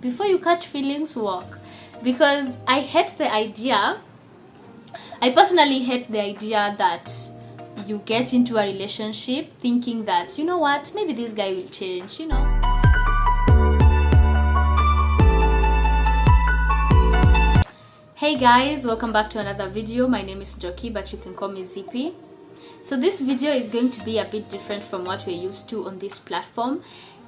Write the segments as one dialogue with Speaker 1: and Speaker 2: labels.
Speaker 1: before you catch feelings, walk. Because I personally hate the idea that you get into a relationship thinking that, you know what, maybe this guy will change, you know. Hey guys, welcome back to another video. My name is Njoki, but you can call me Zippy. So this video is going to be a bit different from what we're used to on this platform,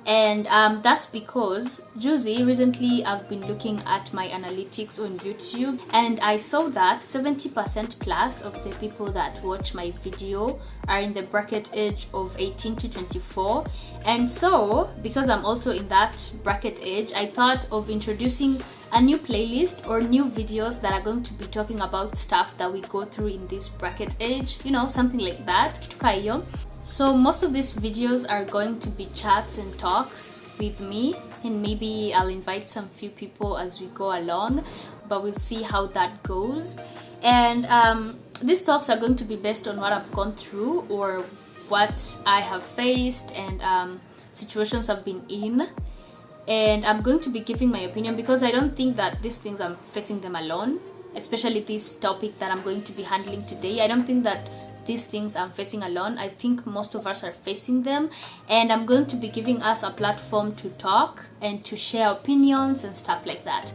Speaker 1: and that's because recently I've been looking at my analytics on YouTube, and I saw that 70% plus of the people that watch my video are in the bracket age of 18 to 24. And so because I'm also in that bracket age, I thought of introducing a new playlist or new videos that are going to be talking about stuff that we go through in this bracket age, you know, something like that. So most of these videos are going to be chats and talks with me, and maybe I'll invite some few people as we go along, but we'll see how that goes. And these talks are going to be based on what I've gone through or what I have faced and situations I've been in. And I'm going to be giving my opinion because I don't think that these things I'm facing them alone, especially this topic that I'm going to be handling today. I don't think that these things I'm facing alone. I think most of us are facing them, and I'm going to be giving us a platform to talk and to share opinions and stuff like that.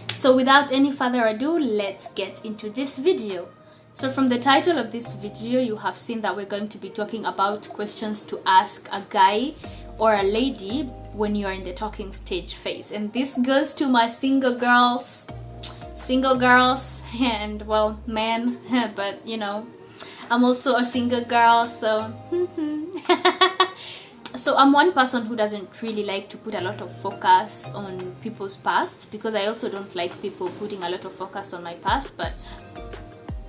Speaker 1: So without any further ado, let's get into this video. So from the title of this video, you have seen that we're going to be talking about questions to ask a guy or a lady when you're in the talking stage phase. And this goes to my single girls and, well, men, but you know, I'm also a single girl, so so I'm one person who doesn't really like to put a lot of focus on people's pasts, because I also don't like people putting a lot of focus on my past, but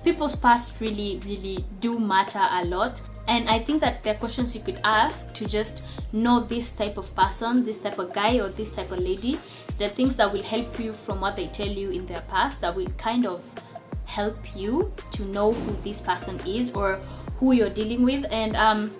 Speaker 1: people's past really do matter a lot. And I think that there are questions you could ask to just know this type of person, this type of guy or this type of lady. There are things that will help you from what they tell you in their past, that will kind of help you to know who this person is or who you're dealing with. And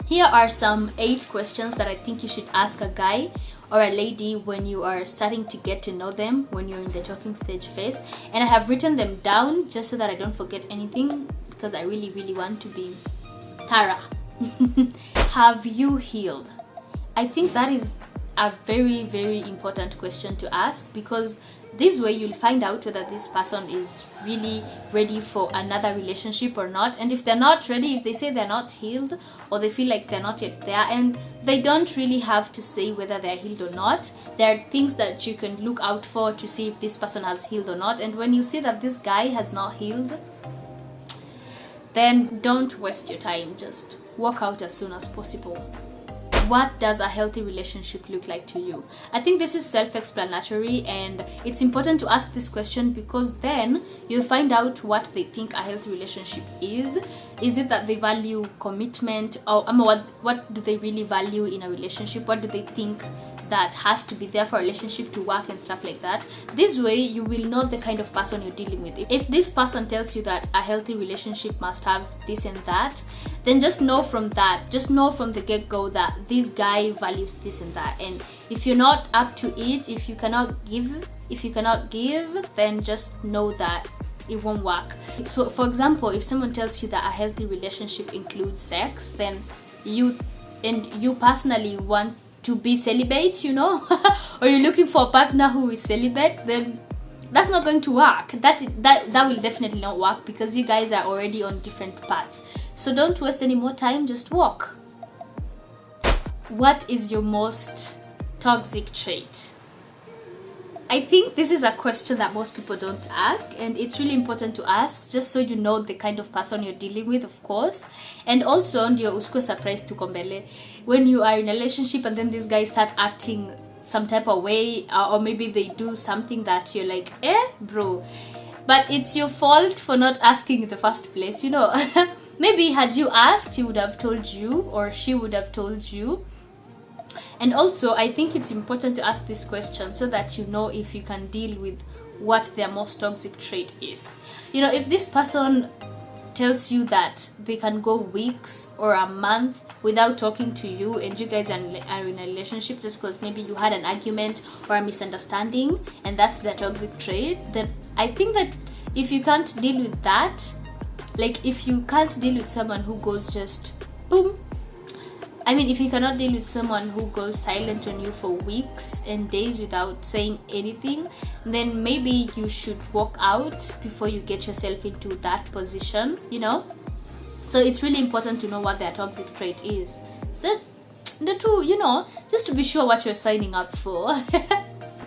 Speaker 1: here are some 8 questions that I think you should ask a guy or a lady when you are starting to get to know them, when you're in the talking stage phase. And I have written them down just so that I don't forget anything, because I really want to be thorough. Have you healed? I think that is a very important question to ask, because this way you'll find out whether this person is really ready for another relationship or not. And if they're not ready, if they say they're not healed, or they feel like they're not yet there, and they don't really have to say whether they're healed or not, there are things that you can look out for to see if this person has healed or not. And when you see that this guy has not healed, then don't waste your time, just walk out as soon as possible. What does a healthy relationship look like to you? I think this is self-explanatory, and it's important to ask this question because then you'll find out what they think a healthy relationship is. Is it that they value commitment, or what do they really value in a relationship? What do they think that has to be there for a relationship to work and stuff like that? This way you will know the kind of person you're dealing with. If this person tells you that a healthy relationship must have this and that, then just know from the get-go that this guy values this and that. And if you're not up to it, if you cannot give, then just know that it won't work. So for example, if someone tells you that a healthy relationship includes sex, then you personally want to be celibate, you know, or you're looking for a partner who is celibate, then that's not going to work. That will definitely not work, because you guys are already on different paths. So don't waste any more time, just walk. What is your most toxic trait? I think this is a question that most people don't ask, and it's really important to ask just so you know the kind of person you're dealing with, of course. And also, ndio usikue surprised to kombele when you are in a relationship and then these guys start acting some type of way, or maybe they do something that you're like, bro, but it's your fault for not asking in the first place, you know. Maybe had you asked, he would have told you, or she would have told you. And also, I think it's important to ask this question so that you know if you can deal with what their most toxic trait is. You know, if this person tells you that they can go weeks or a month without talking to you, and you guys are in a relationship just because maybe you had an argument or a misunderstanding, and that's their toxic trait, then I think that if you can't deal with that, like if you can't deal with someone who goes just boom, I mean, if you cannot deal with someone who goes silent on you for weeks and days without saying anything, then maybe you should walk out before you get yourself into that position, you know. So it's really important to know what their toxic trait is. So the two, you know, just to be sure what you're signing up for.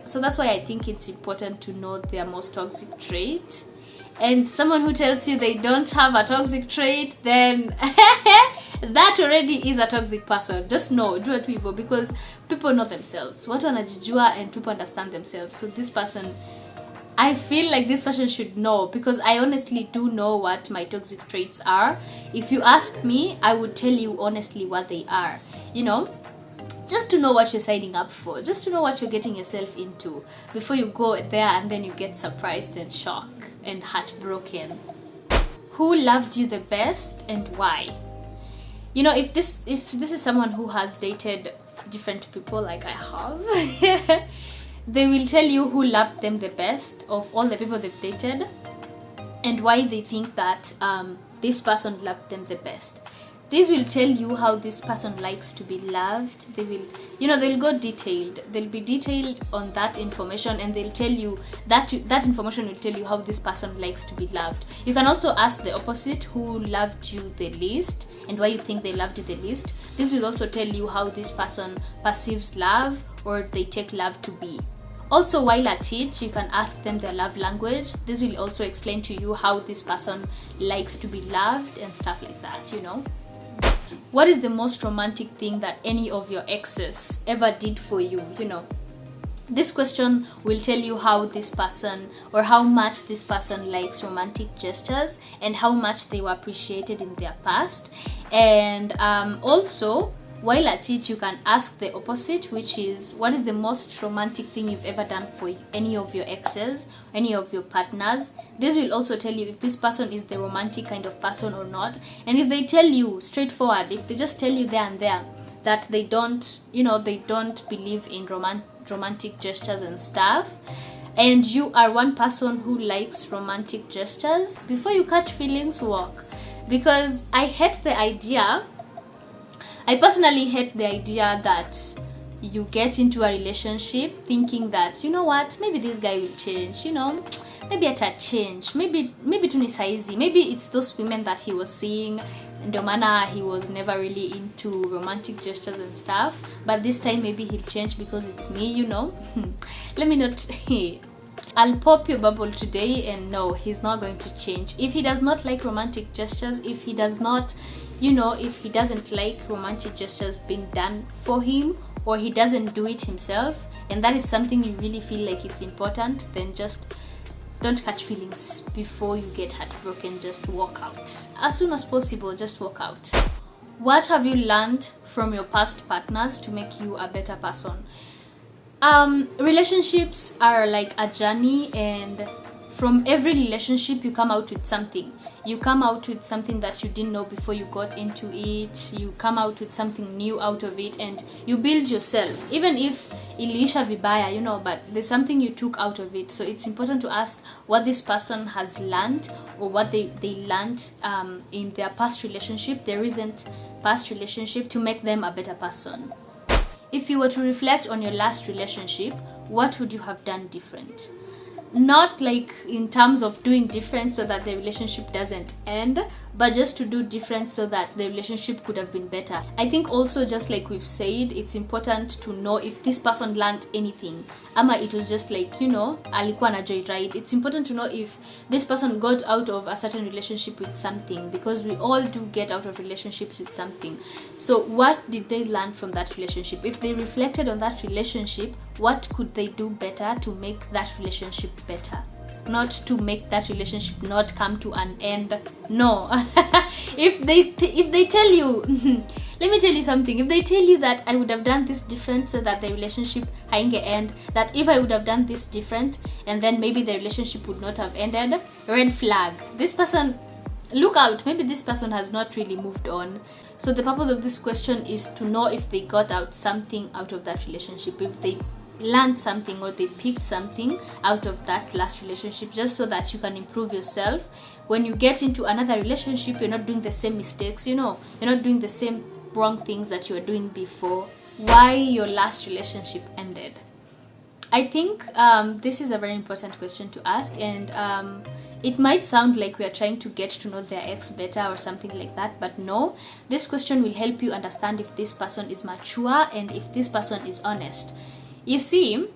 Speaker 1: So that's why I think it's important to know their most toxic trait. And someone who tells you they don't have a toxic trait, then that already is a toxic person. Just know, do it people, because people know themselves. Watu wanajijua and people understand themselves. So this person, I feel like this person should know, because I honestly do know what my toxic traits are. If you ask me, I would tell you honestly what they are, you know, just to know what you're signing up for, just to know what you're getting yourself into before you go there and then you get surprised and shocked and heartbroken. Who loved you the best and why? You know, if this is someone who has dated different people like I have, they will tell you who loved them the best of all the people they've dated and why they think that this person loved them the best. This will tell you how this person likes to be loved. They will, you know, they'll go detailed. They'll be detailed on that information, and they'll tell you that information will tell you how this person likes to be loved. You can also ask the opposite, who loved you the least and why you think they loved you the least. This will also tell you how this person perceives love or they take love to be. Also, while at it, you can ask them their love language. This will also explain to you how this person likes to be loved and stuff like that, you know. What is the most romantic thing that any of your exes ever did for you? You know, this question will tell you how this person or how much this person likes romantic gestures and how much they were appreciated in their past. And also, while at it, you can ask the opposite, which is, what is the most romantic thing you've ever done for any of your exes, any of your partners? This will also tell you if this person is the romantic kind of person or not. And if they tell you straightforward, if they just tell you there and there that they don't, you know, they don't believe in romantic gestures and stuff, and you are one person who likes romantic gestures, before you catch feelings, walk. Because I personally hate the idea that you get into a relationship thinking that, you know what, maybe this guy will change, you know, maybe ata change, maybe tu ni saizi, maybe it's those women that he was seeing, ndio maana he was never really into romantic gestures and stuff, but this time maybe he'll change because it's me, you know. Let me not I'll pop your bubble today, and no, he's not going to change. If he does not like romantic gestures, if he does not, you know, if he doesn't like romantic gestures being done for him, or he doesn't do it himself, and that is something you really feel like it's important, then just don't catch feelings before you get heartbroken. Just walk out as soon as possible. Just walk out. What have you learned from your past partners to make you a better person? Relationships are like a journey, and from every relationship you come out with something. You come out with something that you didn't know before you got into it. You come out with something new out of it, and you build yourself. Even if iliisha vibaya, you know, but there's something you took out of it. So it's important to ask what this person has learned, or what they learned in their past relationship, their recent past relationship, to make them a better person. If you were to reflect on your last relationship, what would you have done different? Not like in terms of doing different so that the relationship doesn't end, but just to do different so that the relationship could have been better. I think also, just like we've said, it's important to know if this person learned anything, ama it was just like, you know, alikuwa na joyride. It's important to know if this person got out of a certain relationship with something, because we all do get out of relationships with something. So what did they learn from that relationship? If they reflected on that relationship, what could they do better to make that relationship better? Not to make that relationship not come to an end. No. If they tell you let me tell you something, if they tell you that I would have done this different so that the relationship hainge end, that if I would have done this different and then maybe the relationship would not have ended, red flag. This person, look out, maybe this person has not really moved on. So the purpose of this question is to know if they got out something out of that relationship, if they learned something or they picked something out of that last relationship, just so that you can improve yourself. When you get into another relationship, you're not doing the same mistakes, you know, you're not doing the same wrong things that you were doing before. Why your last relationship ended? I think this is a very important question to ask, and it might sound like we are trying to get to know their ex better or something like that, but no. This question will help you understand if this person is mature and if this person is honest. You see,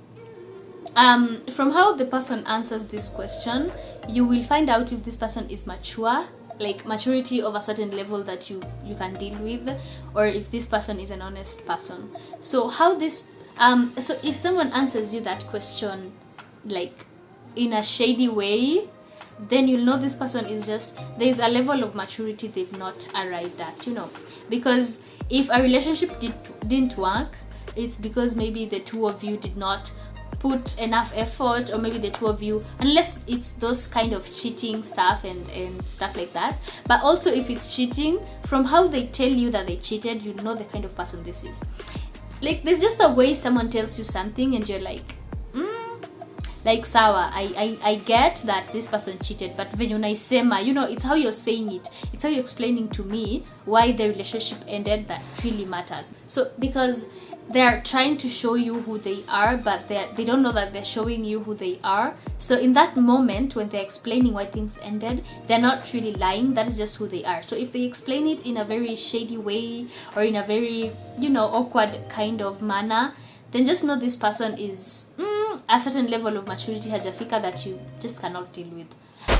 Speaker 1: from how the person answers this question, you will find out if this person is mature, like maturity of a certain level that you can deal with, or if this person is an honest person. So how this so if someone answers you that question like in a shady way, then you'll know this person is just, there's a level of maturity they've not arrived at, you know. Because if a relationship didn't work, it's because maybe the two of you did not put enough effort, or maybe the two of you, unless it's those kind of cheating stuff and stuff like that. But also if it's cheating, from how they tell you that they cheated, you know the kind of person this is. Like, there's just a way someone tells you something and you're like, like sawa, I get that this person cheated, but when unaisema, you know, it's how you're saying it, it's how you're explaining to me why the relationship ended that really matters. So because they're trying to show you who they are, but they don't know that they're showing you who they are. So in that moment when they're explaining why things ended, they're not really lying, that is just who they are. So if they explain it in a very shady way or in a very, you know, awkward kind of manner, then just know this person is a certain level of maturity hajafika that you just cannot deal with.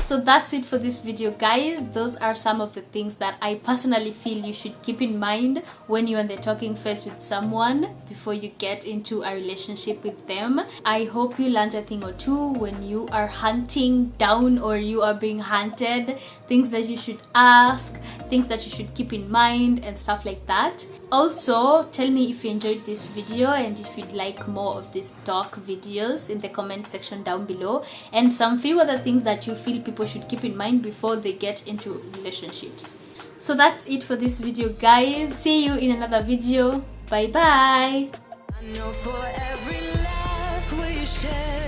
Speaker 1: So that's it for this video, guys. Those are some of the things that I personally feel you should keep in mind when you're on the talking phase with someone before you get into a relationship with them. I hope you learned a thing or two when you are hunting down or you are being hunted, things that you should ask, things that you should keep in mind and stuff like that. Also, tell me if you enjoyed this video and if you'd like more of these talk videos in the comment section down below, and some few other things that you feel people should keep in mind before they get into relationships. So that's it for this video, guys. See you in another video. Bye bye. I know for every laugh we share